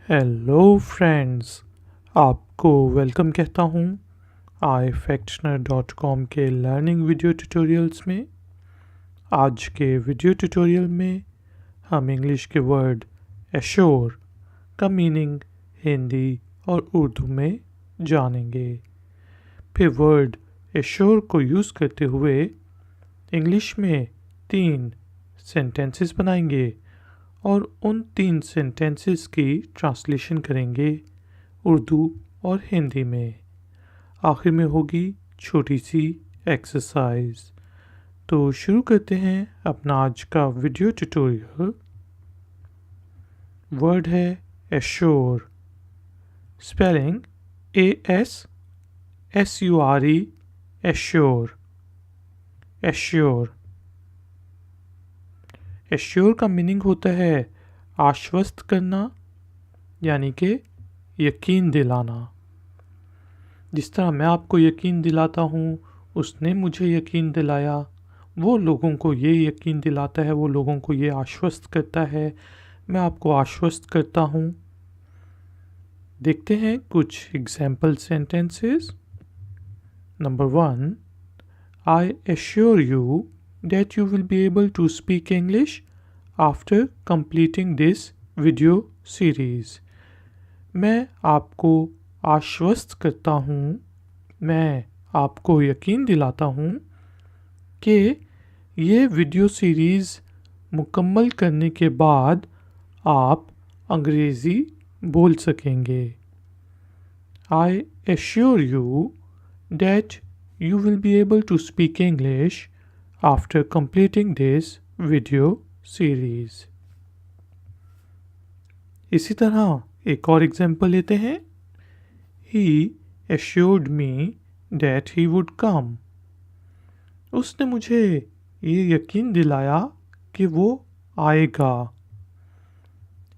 Hello friends, आपको welcome कहता हूँ ifactioner.com के लर्निंग वीडियो ट्यूटोरियल्स में। आज के वीडियो ट्यूटोरियल में हम इंग्लिश के वर्ड एश्योर का मीनिंग हिंदी और उर्दू में जानेंगे। फिर वर्ड एश्योर को यूज़ करते हुए इंग्लिश में 3 सेंटेंसेस बनाएंगे और उन 3 सेंटेंसेस की ट्रांसलेशन करेंगे उर्दू और हिंदी में। आखिर में होगी छोटी सी एक्सरसाइज। तो शुरू करते हैं अपना आज का वीडियो ट्यूटोरियल। वर्ड है assure, spelling ASSURE, assure. Assure assure का मीनिंग होता है आश्वस्त करना, यानी कि यकीन दिलाना। जिस तरह मैं आपको यकीन दिलाता हूँ, उसने मुझे यकीन दिलाया, वो लोगों को ये यकीन दिलाता है, वो लोगों को ये आश्वस्त करता है, मैं आपको आश्वस्त करता हूँ। देखते हैं कुछ example sentences. Number 1, I assure you that you will be able to speak English after completing this video series. मैं आपको आश्वस्त करता हूँ, मैं आपको यकीन दिलाता हूँ कि ये वीडियो सीरीज़ मुकम्मल करने के बाद आप अंग्रेज़ी बोल सकेंगे। I assure you that you will be able to speak English after completing this video series. इसी तरह एक और एग्जाम्पल लेते हैं। He assured me that he would come. उसने मुझे ये यकीन दिलाया कि वो आएगा।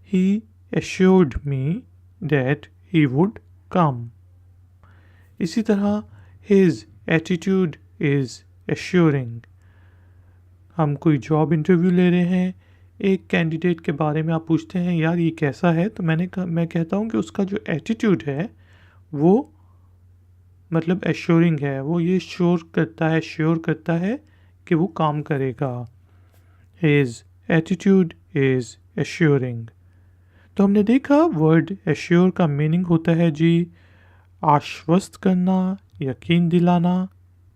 He assured me that he would come. इसी तरह his attitude is assuring. हम कोई जॉब इंटरव्यू ले रहे हैं, एक कैंडिडेट के बारे में आप पूछते हैं यार ये कैसा है, तो मैं कहता हूँ कि उसका जो एटीट्यूड है वो मतलब एश्योरिंग है, वो ये श्योर करता है कि वो काम करेगा। His attitude is assuring. तो हमने देखा वर्ड एश्योर का मीनिंग होता है जी आश्वस्त करना, यकीन दिलाना।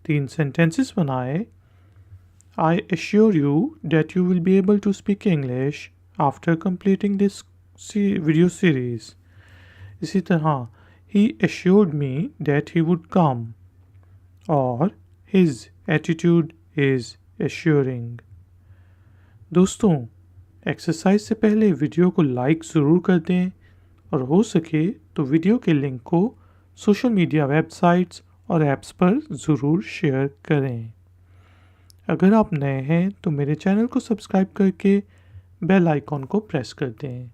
3 सेंटेंसेस बनाए। I assure you that you will be able to speak English after completing this video series. इसी तरह he assured me that he would come और his attitude is assuring. दोस्तों, एक्सरसाइज से पहले वीडियो को लाइक ज़रूर कर दें और हो सके तो वीडियो के लिंक को सोशल मीडिया वेबसाइट्स और ऐप्स पर ज़रूर शेयर करें। अगर आप नए हैं तो मेरे चैनल को सब्सक्राइब करके बेल आइकॉन को प्रेस कर दें।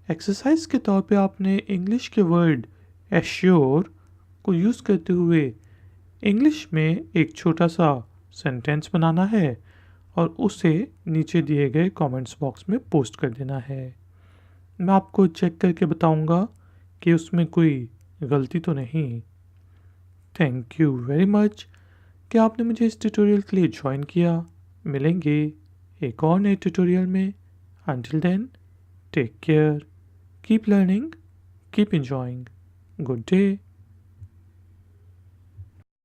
एक्सरसाइज के तौर पे आपने इंग्लिश के वर्ड एश्योर को यूज़ करते हुए इंग्लिश में एक छोटा सा सेंटेंस बनाना है और उसे नीचे दिए गए कमेंट्स बॉक्स में पोस्ट कर देना है। मैं आपको चेक करके बताऊंगा कि उसमें कोई गलती तो नहीं। थैंक यू वेरी मच कि आपने मुझे इस ट्यूटोरियल के लिए ज्वाइन किया। मिलेंगे एक और नए ट्यूटोरियल में। Until then, take care, keep learning, keep enjoying. Good day.